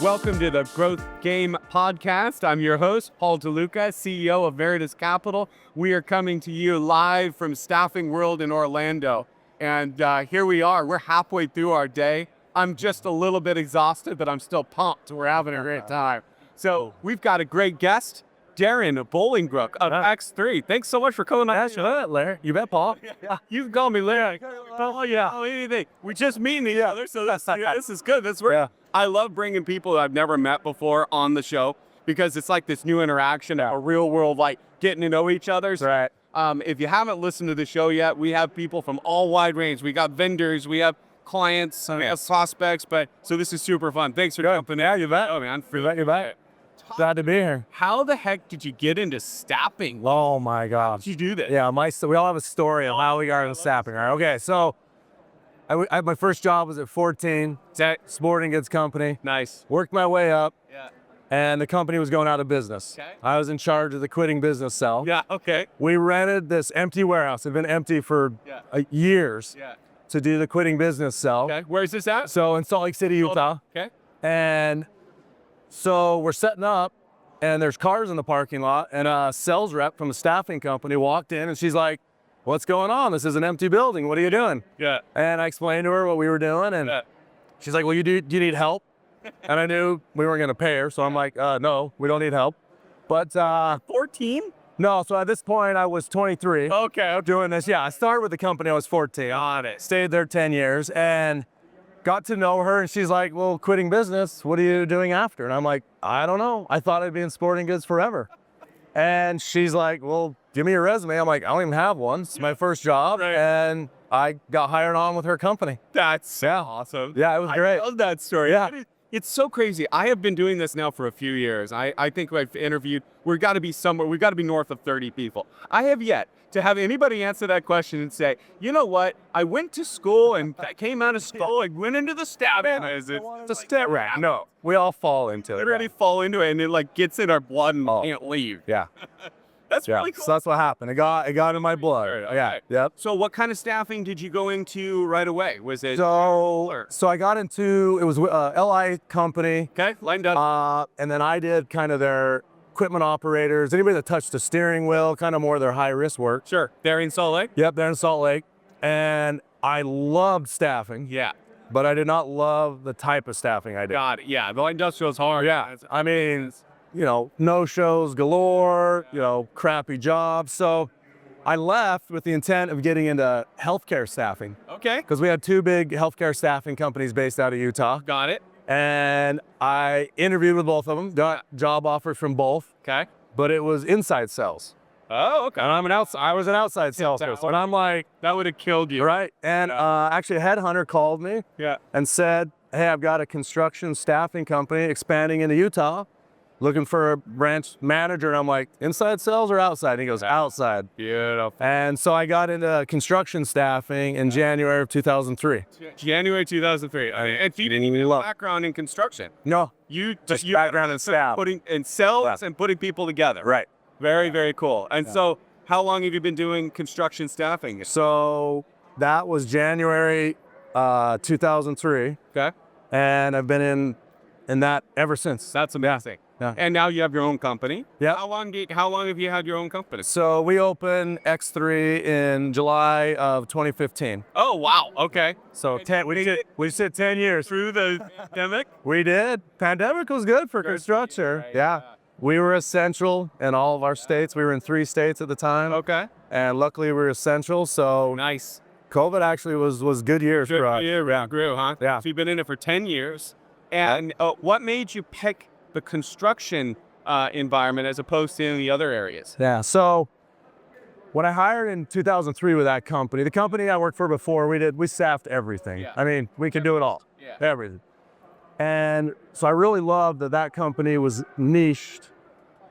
Welcome to the Growth Game Podcast. I'm your host, Paul DeLuca, CEO of Meritus Capital. We are coming to you live from Staffing World in Orlando. And here we are. We're halfway through our day. I'm just a little bit exhausted, but I'm still pumped. We're having a great time. So we've got a great guest, Darren Bolingbroke of X3. Thanks so much for coming on. That's Larry. You bet, Paul. Yeah. You can call me Larry. Oh, yeah. Oh, anything. We just meeting each other, so this is good. I love bringing people that I've never met before on the show because it's like this new interaction, a real world, like getting to know each other. So, right. If you haven't listened to the show yet, we have people from all wide range. We got vendors, we have clients, we have prospects, so this is super fun. Thanks for jumping in. Yeah, you bet. Oh, man. You bet. Glad to be here. How the heck did you get into staffing? Oh, my gosh. How did you do this? Yeah, we all have a story of how we got into staffing. Right? Okay, so my first job was at 14, sporting goods company. Nice. Worked my way up. Yeah. And the company was going out of business. Okay. I was in charge of the quitting business cell. Yeah, okay. We rented this empty warehouse. It had been empty for years to do the quitting business cell. Okay, where is this at? So in Salt Lake City, Utah. Okay. And so we're setting up, and there's cars in the parking lot, and a sales rep from a staffing company walked in, and she's like, "What's going on? This is an empty building. What are you doing?" Yeah. And I explained to her what we were doing, and she's like, "Well, do you need help?" And I knew we weren't going to pay her, so I'm like, "No, we don't need help." But 14? No, so at this point I was 23. Okay. Doing this. Yeah, I started with the company. I was 14. Got it. Stayed there 10 years and got to know her, and she's like, "Well, quitting business, what are you doing after?" And I'm like, "I don't know. I thought I'd be in sporting goods forever." And she's like, "Well, give me your resume." I'm like, "I don't even have one. It's my first job." Right. And I got hired on with her company. That's awesome. Yeah, it was great. I love that story. Yeah. It's so crazy. I have been doing this now for a few years. I think I've interviewed, we've got to be north of 30 people. I have yet to have anybody answer that question and say, "You know what? I went to school and I came out of school, I went into the staffing." No, we all fall into it. Literally fall into it, and it like gets in our blood and can't leave. Yeah. That's really cool. So that's what happened. It got in my blood. Okay. Yeah. Yep. So what kind of staffing did you go into right away? Was it? So I got into, it was LI company. Okay, lined up. And then I did kind of their equipment operators, anybody that touched the steering wheel, kind of more of their high risk work. Sure. There in Salt Lake? Yep, they're in Salt Lake. And I loved staffing. Yeah. But I did not love the type of staffing I did. Got it. Yeah, the industrial is hard. Yeah. I mean, no shows galore, crappy jobs. So I left with the intent of getting into healthcare staffing. Okay. Because we had two big healthcare staffing companies based out of Utah. Got it. And I interviewed with both of them, got job offers from both. Okay. But it was inside sales. Oh, okay. And I was an outside salesperson. And I'm like, that would have killed you. Right. And actually a headhunter called me and said, "Hey, I've got a construction staffing company expanding into Utah, looking for a branch manager." And I'm like, "Inside sales or outside?" And he goes, "Outside." Beautiful. And so I got into construction staffing in January of 2003. January 2003. And you didn't even have background in construction. No. You background in staff. Putting in sales and putting people together. Right. Very, very cool. And so how long have you been doing construction staffing? So that was January 2003. Okay. And I've been in that ever since. That's amazing. Yeah. And now you have your own company. Yeah. How long have you had your own company? So we opened X3 in July of 2015. Oh, wow. Okay. So we said 10 years. Through the pandemic? We did. Pandemic was good for construction. Right, yeah. We were essential in all of our states. We were in 3 states at the time. Okay. And luckily we were essential. So nice. COVID actually was good years for us. Yeah, grew, huh? Yeah. So you've been in it for 10 years. And what made you pick the construction environment as opposed to any other areas? Yeah. So when I hired in 2003 with that company, the company I worked for before, we staffed everything. Yeah. I mean, we could do it all. Yeah. Everything. And so I really loved that company was niched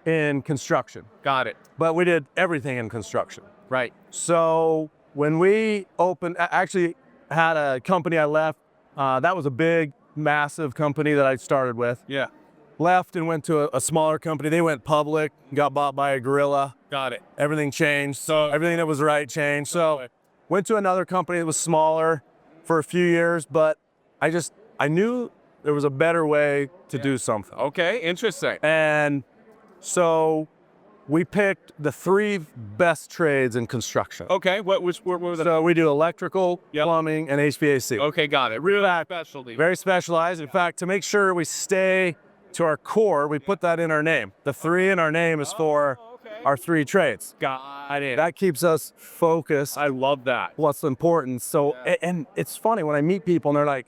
in construction. Got it. But we did everything in construction. Right. So when we opened, I actually had a company I left. That was a big, massive company that I started with. Yeah. Left and went to a smaller company. They went public, got bought by a gorilla. Got it. Everything changed. So everything that was right changed. So went to another company that was smaller. for a few years, but I knew there was a better way to do something. Okay, interesting. And so we picked the 3 best trades in construction. Okay, what was the... So we do electrical, Yep. plumbing, and HVAC. Okay, got it. Real specialty. Very specialized. In fact, to make sure we stay to our core, we put that in our name. The 3 in our name is for our 3 trades. Got it. That keeps us focused. I love that. What's important. So, and it's funny when I meet people and they're like,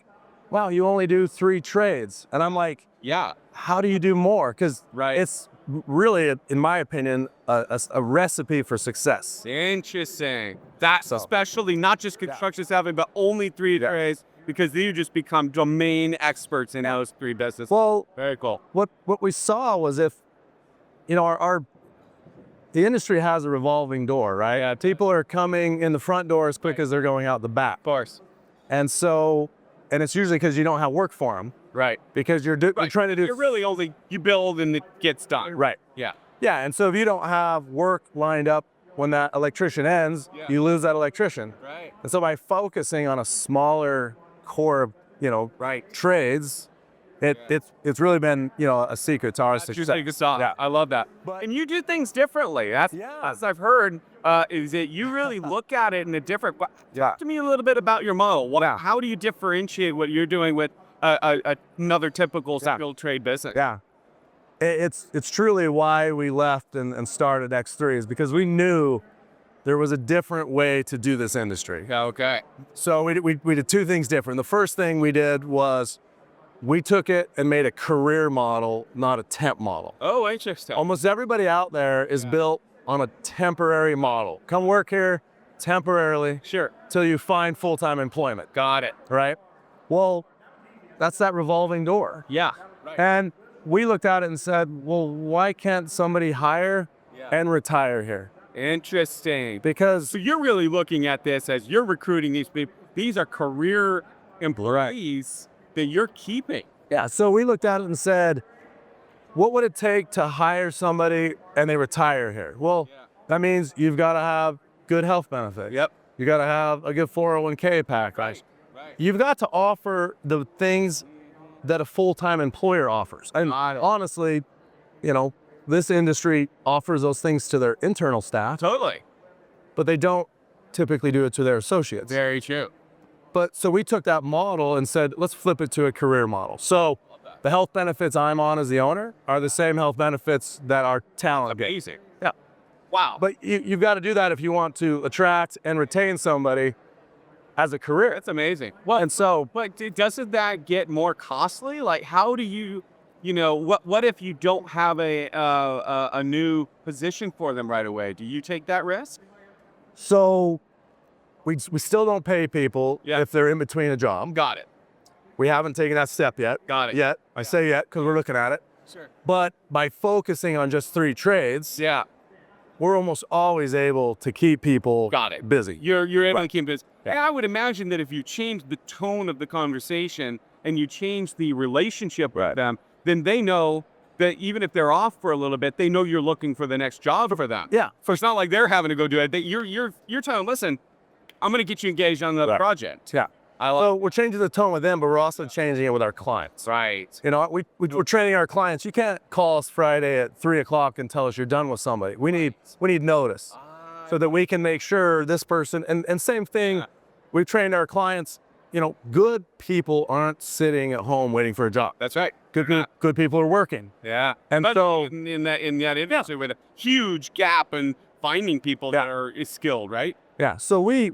wow, you only do 3 trades. And I'm like, Yeah. how do you do more? Because Right. it's really, in my opinion, a recipe for success. Interesting. That's So- especially not just construction staffing, but only 3 trades, because you just become domain experts in those 3 businesses. Well, Very cool. what we saw was if, you know, the industry has a revolving door, right? Yeah. People are coming in the front door as quick as they're going out the back. Of course. And so, and it's usually because you don't have work for them, Right. because you're trying to do. You're really only, you build and it gets done. Right. Yeah. Yeah, and so if you don't have work lined up when that electrician ends, Yeah. you lose that electrician. Right. And so by focusing on a smaller core of, Right. trades, it's really been, a secret to our That's your success. secret sauce. Yeah. I love that. But- And you do things differently. That's, Yeah. as I've heard, is that you really look at it in a different way. Yeah. Talk to me a little bit about your model. How do you differentiate what you're doing with another typical skilled trade business? Yeah. It's truly why we left and started X3 is because we knew there was a different way to do this industry. Okay. So we did 2 things different. The first thing we did was we took it and made a career model, not a temp model. Oh, interesting. Almost everybody out there is built on a temporary model. Come work here temporarily Sure. till you find full-time employment, Got it. right? Well, that's that revolving door. Yeah. Right. And we looked at it and said, well, why can't somebody hire and retire here? Interesting. Because So you're really looking at this as you're recruiting these people. These are career employees that you're keeping. yeah, so we looked at it and said, what would it take to hire somebody and they retire here? Well, that means you've got to have good health benefits. Yep. You got to have a good 401k package. Right. You've got to offer the things that a full-time employer offers. And Got it. honestly, this industry offers those things to their internal staff, Totally. but they don't typically do it to their associates. Very true. But so we took that model and said, let's flip it to a career model. So the health benefits I'm on as the owner are the same health benefits that our talent gets. Amazing. Yeah. Wow. But you've got to do that if you want to attract and retain somebody as a career. That's amazing. And so, But doesn't that get more costly? Like, how do you, what if you don't have a new position for them right away? Do you take that risk? so we still don't pay people Yeah. if they're in between a job. Got it. We haven't taken that step yet. Got it. Yet. I say yet because we're looking at it. Sure. But by focusing on just 3 trades, Yeah. we're almost always able to keep people Got it. busy. You're able to keep this. Yeah. And I would imagine that if you change the tone of the conversation and you change the relationship with them, then they know that even if they're off for a little bit, they know you're looking for the next job for them. Yeah. So it's not like they're having to go do it. You're telling them, listen, I'm going to get you engaged on another Right. project. Yeah. So we're changing the tone with them, but we're also changing it with our clients. Right. We're training our clients. You can't call us Friday at 3:00 and tell us you're done with somebody. We need notice so that we can make sure this person, and same thing, we've trained our clients, good people aren't sitting at home waiting for a job. That's right. Good people are working. Yeah. And But so- in that industry with a huge gap in finding people that are skilled, right? Yeah. So we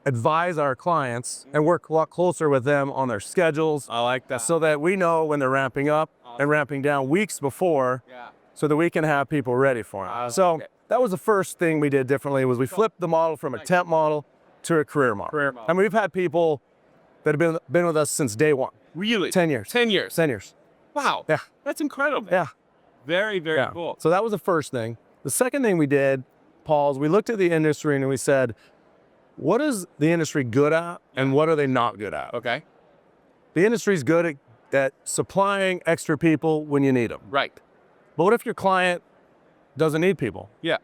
advise our clients and work a lot closer with them on their schedules. I like that. So that we know when they're ramping up and ramping down weeks before, Yeah. so that we can have people ready for them. So that was the first thing we did differently was we flipped the model from a temp model to a career model. Career model. I mean, we've had people that have been with us since day one. Really? 10 years. 10 years. 10 years. Wow. Yeah. That's incredible. Yeah. Very, very Yeah. cool. So that was the first thing. The second thing we did, Paul, is we looked at the industry and we said, what is the industry good at and what are they not good at? Okay. The industry's good at supplying extra people when you need them. Right. But what if your client doesn't need people? Yeah.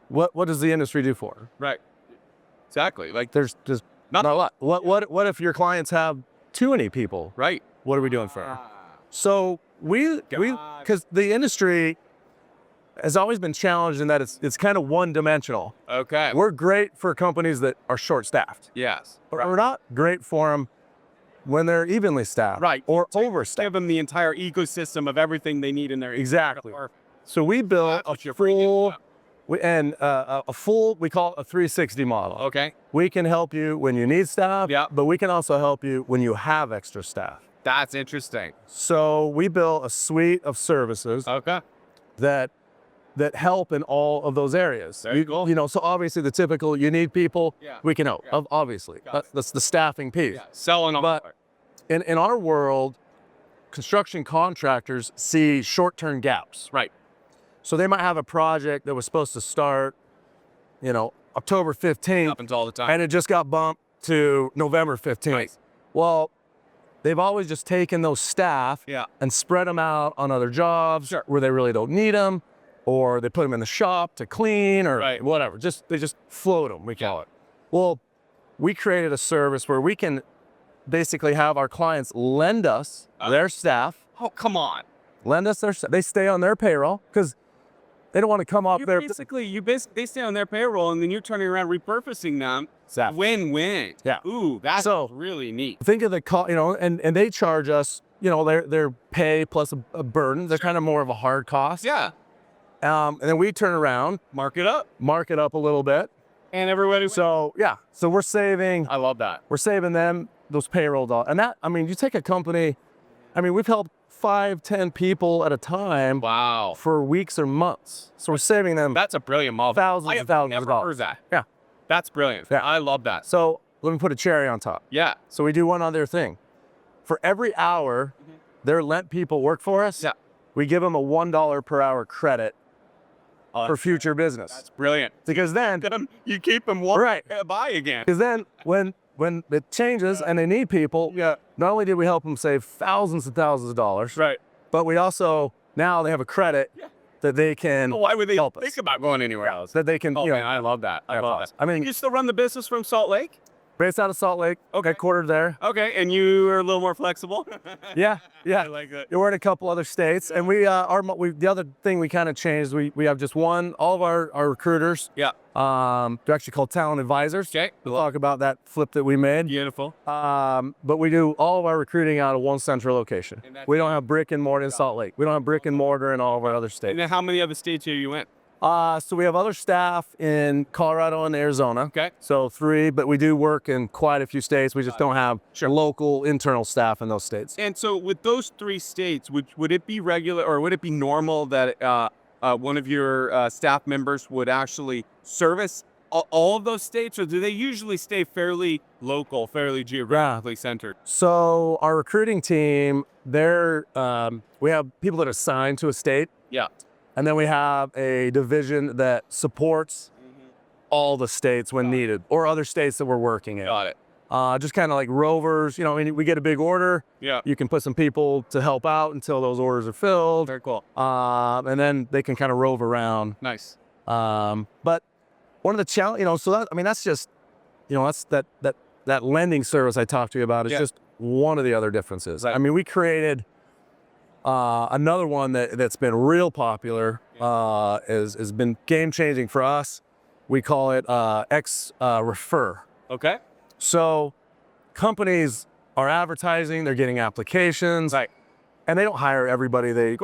What does the industry do for her? Right. Exactly. Like, There's just Not a lot. What if your clients have too many people? Right. What are we doing for them? So because the industry has always been challenged in that it's kind of one-dimensional. Okay. We're great for companies that are short-staffed. Yes. But we're not great for them when they're evenly staffed. Right. Or overstaffed. Give them the entire ecosystem of everything they need in their Exactly. So we built a full, we call it a 360 model. Okay. We can help you when you need staff, but we can also help you when you have extra staff. That's interesting. So we built a suite of services that help in all of those areas. There you go. You know, so obviously the typical, you need people, we can help, obviously. That's the staffing piece. Selling them. But in our world, construction contractors see short-term gaps. Right. So they might have a project that was supposed to start, you know, October 15th. Happens all the time. And it just got bumped to November 15th. Right. Well, they've always just taken those staff and spread them out on other jobs where they really don't need them, or they put them in the shop to clean or whatever. They just float them, we call it. Well, we created a service where we can basically have our clients lend us their staff. Oh, come on. Lend us their staff. They stay on their payroll because they don't want to come off their... They stay on their payroll and then you're turning around repurposing them. Exactly. Win-win. Yeah. Ooh, that's really neat. Think of the cost, you know, and they charge us, you know, their pay plus a burden. They're kind of more of a hard cost. Yeah. And then we turn around, mark it up a little bit. And everybody. So we're saving. I love that. We're saving them those payroll dollars. And that, I mean, you take a company, I mean, we've helped 5-10 people at a time. Wow. For weeks or months. So we're saving them. That's a brilliant model. Thousands and thousands of dollars. Heard that. Yeah. That's brilliant. Yeah. I love that. So let me put a cherry on top. Yeah. So we do one other thing. For every hour their Lent people work for us, we give them a $1 per hour credit for future business. That's brilliant. Because then you keep them by again. Because then when it changes and they need people, not only did we help them save thousands and thousands of dollars, but we also, now they have a credit that they can why would they help think us. about going anywhere else? That they can, Oh, you know, man, I love that. I love that. I mean, you still run the business from Salt Lake? based out of Salt Lake, headquartered there. Okay, and you are a little more flexible? Yeah. I like that. We're in a couple other states, and the other thing we kind of changed, we have just one, all of our recruiters. Yeah. They're actually called talent advisors. Okay. We'll talk about that flip that we made. Beautiful. But we do all of our recruiting out of one central location. We don't have brick and mortar in Salt Lake. We don't have brick and mortar in all of our other states. And then how many other states are you in? So we have other staff in Colorado and Arizona. Okay. So 3, but we do work in quite a few states. We just don't have local internal staff in those states. And so with those 3 states, would it be regular or would it be normal that one of your staff members would actually service all of those states, or do they usually stay fairly local, fairly geographically centered? So our recruiting team, we have people that are assigned to a state. Yeah. And then we have a division that supports all the states when needed, or other states that we're working in. Got it. Just kind of like rovers, you know, we get a big order. Yeah. You can put some people to help out until those orders are filled. Very cool. And then they can kind of rove around. Nice. But one of the challenge, you know, so that's just, you know, that's that lending service I talked to you about is just one of the other differences. Right. I mean, we created another one that's been real popular, has been game changing for us. We call it Refer. Okay. So companies are advertising, they're getting applications, and they don't hire everybody they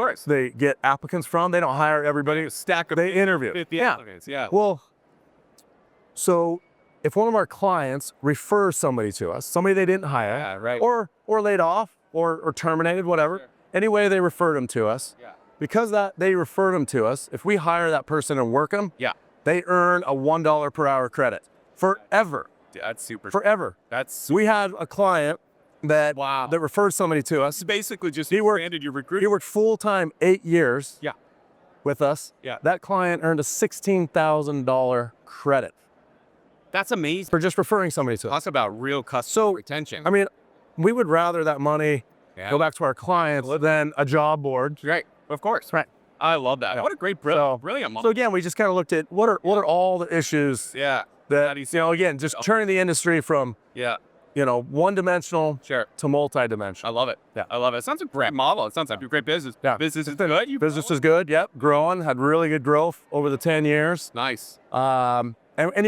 get applicants from. They don't hire everybody. They interview. 50 applicants. Yeah. Well, so if one of our clients refers somebody to us, somebody they didn't hire, or laid off, or terminated, whatever. Sure. Anyway, they referred them to us. Yeah. Because they referred them to us, if we hire that person and work them, they earn a $1 per hour credit forever. That's super. Forever. We had a client that referred somebody to us. It's basically just expanded your recruiting. He worked full-time 8 years with us. Yeah. That client earned a $16,000 credit. That's amazing. For just referring somebody to us. Talk about real customer retention. I mean, we would rather that money go back to our clients than a job board. Right. Of course. Right. I love that. What a great brilliant model. So again, we just kind of looked at what are all the issues that, again, just turning the industry from, Yeah. one-dimensional Sure. to multi-dimensional. I love it. Yeah. I love it. It sounds like a great model. It sounds like a great business. Yeah. Business is good. Business is good. Yep. Growing, had really good growth over the 10 years. Nice. And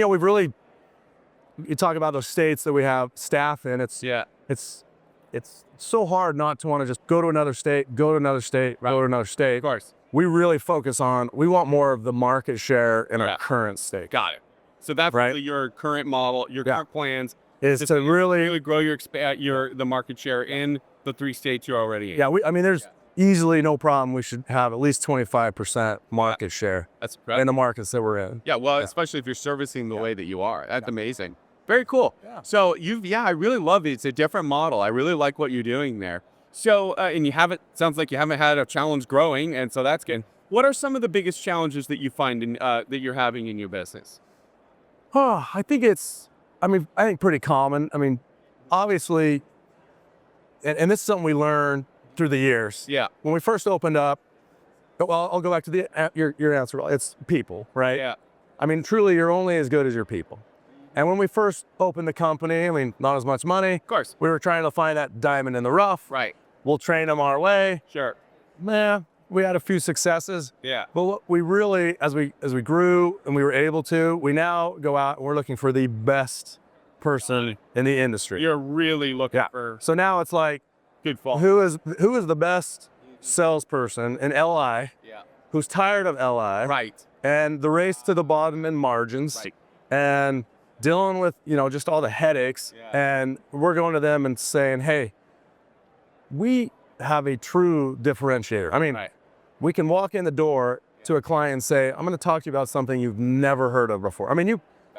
we've really, you talk about those states that we have staff in, it's so hard not to want to just go to another state, go to another state, Right. go to another state. Of course. We really focus on, we want more of the market share in our current state. Got it. So that's Right. really your current model, your current plans Is to really grow the market share in the 3 states you're already in. Yeah, there's easily no problem. We should have at least 25% market share That's in incredible. the markets that we're in. Yeah, well, especially if you're servicing the way that you are. That's amazing. Very cool. Yeah. So I really love it. It's a different model. I really like what you're doing there. So, and sounds like you haven't had a challenge growing, and so that's good. What are some of the biggest challenges that you find that you're having in your business? I think I think pretty common. Obviously, and this is something we learned through the years. Yeah. When we first opened up, well, I'll go back to your answer. It's people, right? Yeah. Truly, you're only as good as your people. And when we first opened the company, not as much money. Of course. We were trying to find that diamond in the rough. Right. We'll train them our way. Sure. We had a few successes. Yeah. But what we really, as we grew and we were able to, we now go out and we're looking for the best person in the industry. You're really looking for So now it's like, good fall. who is the best salesperson in LI? Yeah. Who's tired of LI? Right. And the race to the bottom in margins. Right. And dealing with, just all the headaches. Yeah. And we're going to them and saying, hey, we have a true differentiator. Right. We can walk in the door to a client and say, I'm going to talk to you about something you've never heard of before.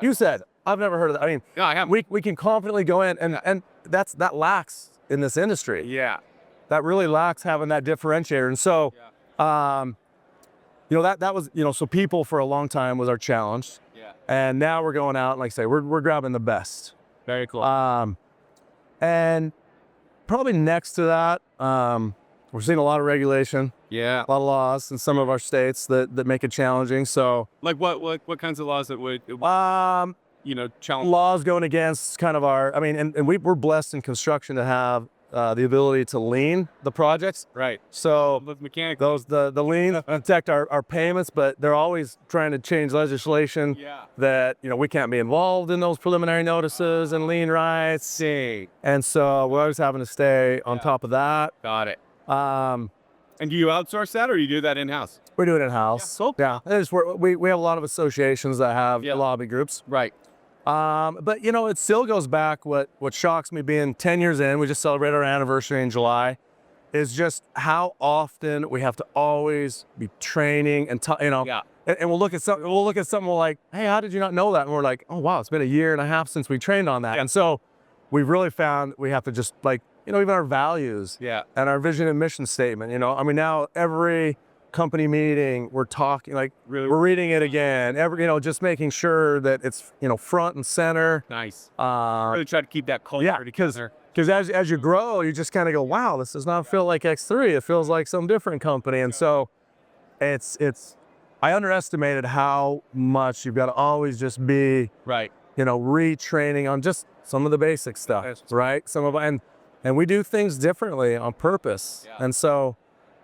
You said, I've never heard of that. No, I haven't. We can confidently go in and that lacks in this industry. Yeah. That really lacks having that differentiator. And so, that was, so people for a long time was our challenge. Yeah. And now we're going out and, like I say, we're grabbing the best. Very cool. And probably next to that, we're seeing a lot of regulation, yeah. a lot of laws in some of our states that make it challenging. So, Like what kinds of laws that would challenge? laws going against kind of our, and we're blessed in construction to have the ability to lien the projects. Right. So With mechanics. the liens protect our payments, but they're always trying to change legislation Yeah. that, we can't be involved in those preliminary notices and lien rights. See. And so we're always having to stay on top of that. Got it. Um, And do you outsource that or you do that in-house? We're doing it in-house. Yeah, cool. Yeah. We have a lot of associations that have lobby groups. Right. But it still goes back. What shocks me being 10 years in, we just celebrated our anniversary in July, is just how often we have to always be training and Yeah. and we'll look at something we're like, hey, how did you not know that? And we're like, oh wow, it's been a year and a half since we trained on that. Yeah. And so we've really found we have to just even our values Yeah. and our vision and mission statement, now every company meeting, we're talking Really? we're reading it again, just making sure that it's, front and center. Nice. Really try to keep that culture. Yeah, because as you grow, you just kind of go, wow, this does not feel like X3. It feels like some different company. And so I underestimated how much you've got to always just be, Right. retraining on just some of the basic stuff, right? And we do things differently on purpose. Yeah. And so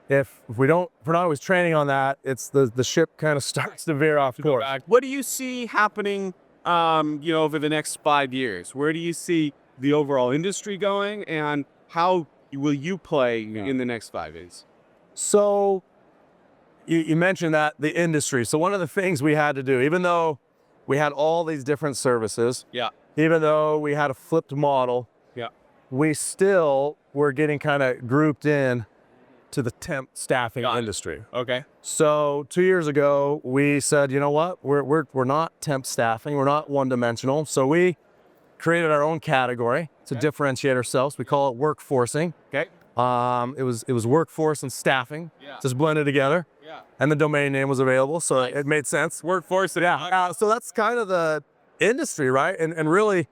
if we're not always training on that, it's the ship kind of starts to veer off course. What do you see happening, over the next 5 years? Where do you see the overall industry going, and how will you play in the next 5 years? So you mentioned that the industry. So one of the things we had to do, even though we had all these different services, Yeah. even though we had a flipped model, Yeah. we still were getting kind of grouped in to the temp staffing Got it. industry. Okay. So 2 years ago, we said, you know what, we're not temp staffing, we're not one-dimensional. So we created our own category to differentiate ourselves. We call it workforcing. Okay. It was workforce and staffing, Yeah. just blended together. Yeah. And the domain name was available, so it made sense. Workforce. So that's kind of the industry, right? And really,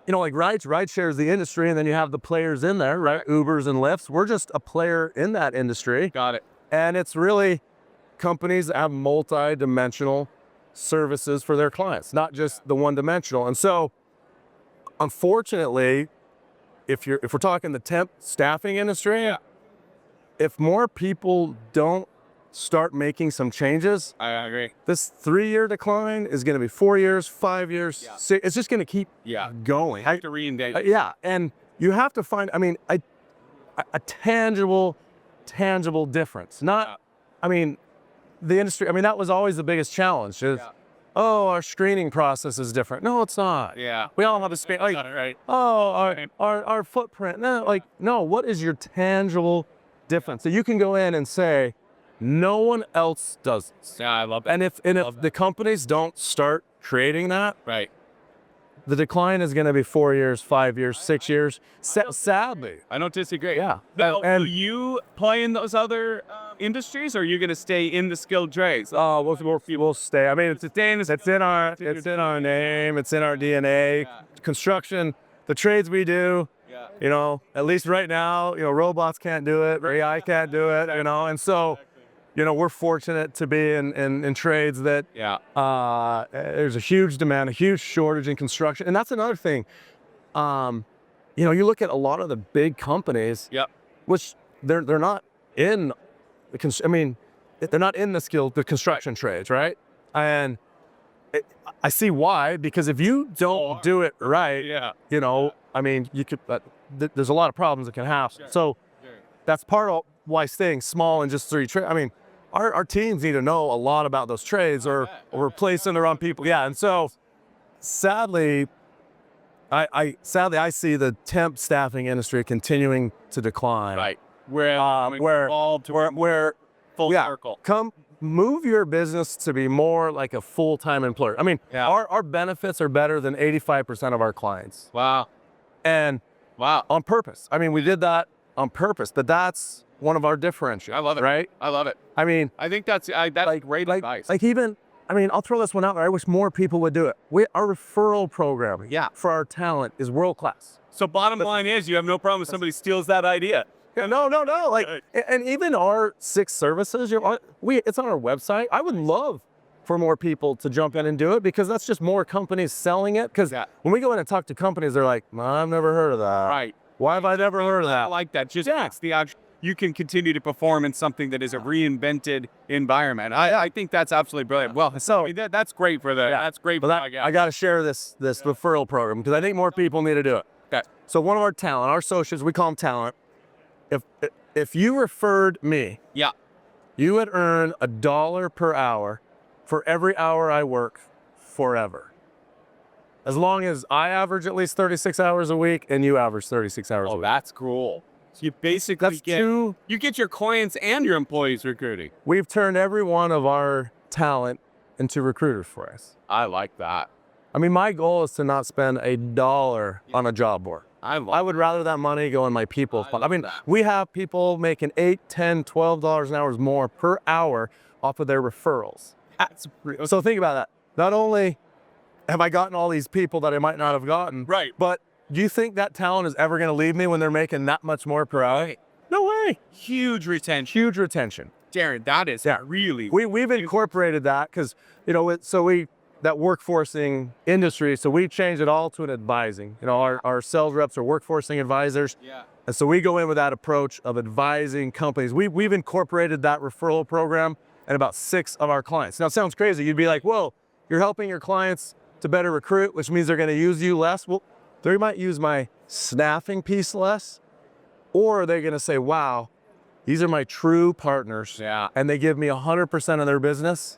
ride share is the industry, and then you have the players in there, right? Ubers and Lyfts. We're just a player in that industry. Got it. And it's really companies that have multi-dimensional services for their clients, not just the one-dimensional. And so, unfortunately, if we're talking the temp staffing industry, if more people don't start making some changes, I agree. this 3-year decline is going to be 4 years, 5 years, 6. It's just going to keep going. Have to reinvent. Yeah, and you have to find, I mean, a tangible difference. Not, I mean, the industry, I mean, that was always the biggest challenge is, oh, our screening process is different. No, it's not. Yeah. We all have the same, like, Right. oh, our footprint. No, like, no, what is your tangible difference? So you can go in and say, no one else does this. Yeah, I love that. And if the companies don't start creating that, Right. the decline is going to be 4 years, 5 years, 6 years. Sadly. I don't disagree. Yeah. Now, And will you play in those other industries, or are you going to stay in the skilled trades? we'll stay. I mean, it's in our name. It's in our DNA. Construction, the trades we do. Yeah. You know, at least right now, you know, robots can't do it. AI can't do it. You know, and so, you know, we're fortunate to be in trades that there's a huge demand, a huge shortage in construction, and that's another thing. You know, you look at a lot of the big companies, which they're not in the they're not in the construction trades, right? And I see why, because if you don't do it right, you know, I mean, you could. There's a lot of problems that can happen. So that's part of why staying small and just 3 trades. I mean, our teams need to know a lot about those trades, or replacing the wrong people. Yeah, and so sadly, I see the temp staffing industry continuing to decline. Right. Where full circle. Move your business to be more like a full-time employer. I mean, our benefits are better than 85% of our clients. Wow. And on purpose. I mean, we did that on purpose, but that's one of our differentiators. I love it. Right? I love it. I mean, I think that's great advice. Like even, I mean, I'll throw this one out there. I wish more people would do it. Our referral program for our talent is world-class. So bottom line is, you have no problem if somebody steals that idea. No. Like, and even our 6 services, it's on our website. I would love for more people to jump in and do it, because that's just more companies selling it. Because when we go in and talk to companies, they're like, I've never heard of that. Right. Why have I never heard of that? I like that. Just makes the option. You can continue to perform in something that is a reinvented environment. I think that's absolutely brilliant. Well, so that's great for that's great for I got to share this referral program, because I think more people need to do it. Okay. So one of our talent, our associates, we call them talent. If you referred me, you would earn $1 per hour for every hour I work forever. As long as I average at least 36 hours a week and you average 36 hours a week. Oh, that's cool. So you basically get your clients and your employees recruiting. We've turned every one of our talent into recruiters for us. I like that. I mean, my goal is to not spend $1 on a job board. I would rather that money go in my people fund. I mean, we have people making $8, $10, $12 an hour more per hour off of their referrals. So think about that. Not only have I gotten all these people that I might not have gotten, but do you think that talent is ever going to leave me when they're making that much more per hour? No way. Huge retention. Huge retention. Darren, that is really... We've incorporated that because, you know, that workforcing industry, so we changed it all to an advising. You know, our sales reps are workforcing advisors. And so we go in with that approach of advising companies. We've incorporated that referral program in about 6 of our clients. Now, it sounds crazy. You'd be like, whoa, you're helping your clients to better recruit, which means they're going to use you less. Well, they might use my staffing piece less, or they're going to say, wow, these are my true partners. And they give me 100% of their business.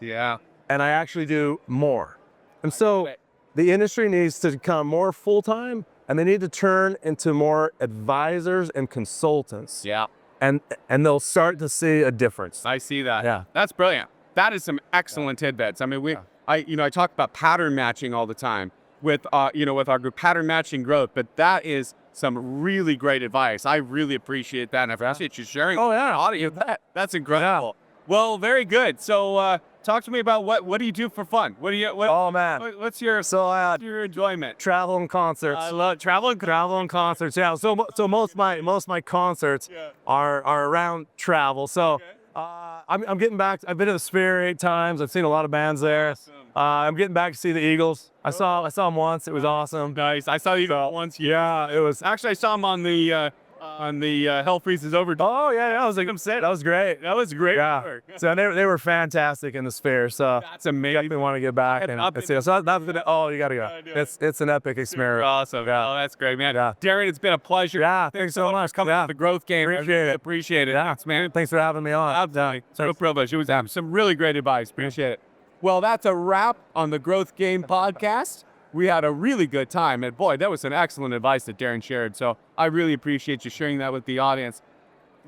And I actually do more. And so the industry needs to become more full-time, and they need to turn into more advisors and consultants. And they'll start to see a difference. I see that. That's brilliant. That is some excellent tidbits. I mean, I talk about pattern matching all the time with our group, pattern matching growth, but that is some really great advice. I really appreciate that, and I appreciate you sharing. That's incredible. Well, very good. So talk to me about what do you do for fun? What's your enjoyment? Travel and concerts. I love travel and concerts. Yeah. So most of my concerts are around travel. So I'm getting back. I've been to the Sphere 8 times. I've seen a lot of bands there. Awesome. I'm getting back to see the Eagles. I saw them once. It was awesome. Nice. I saw you once. Yeah, it was. Actually, I saw him on the Hell Freezes Over. Oh yeah, I was like, that was great. That was great. Yeah. Work. So they were fantastic in the Sphere. So That's amazing. I want to get back and see. So that's you gotta go. It's an epic experience. Awesome. Yeah. Oh, that's great, man. Yeah. Darren, it's been a pleasure. Yeah. Thanks so much. Coming to the growth game. Appreciate it. Appreciate it. Yeah. Thanks, man. Thanks for having me on. No privilege. It was some really great advice. Appreciate it. Well, that's a wrap on the Growth Game podcast. We had a really good time, and boy, that was some excellent advice that Darren shared. So I really appreciate you sharing that with the audience.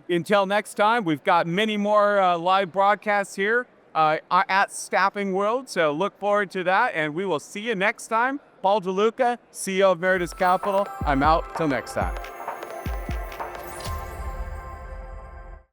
Until next time, we've got many more live broadcasts here at Staffing World. So look forward to that, and we will see you next time. Paul DeLuca, CEO of Meritus Capital. I'm out. Till next time.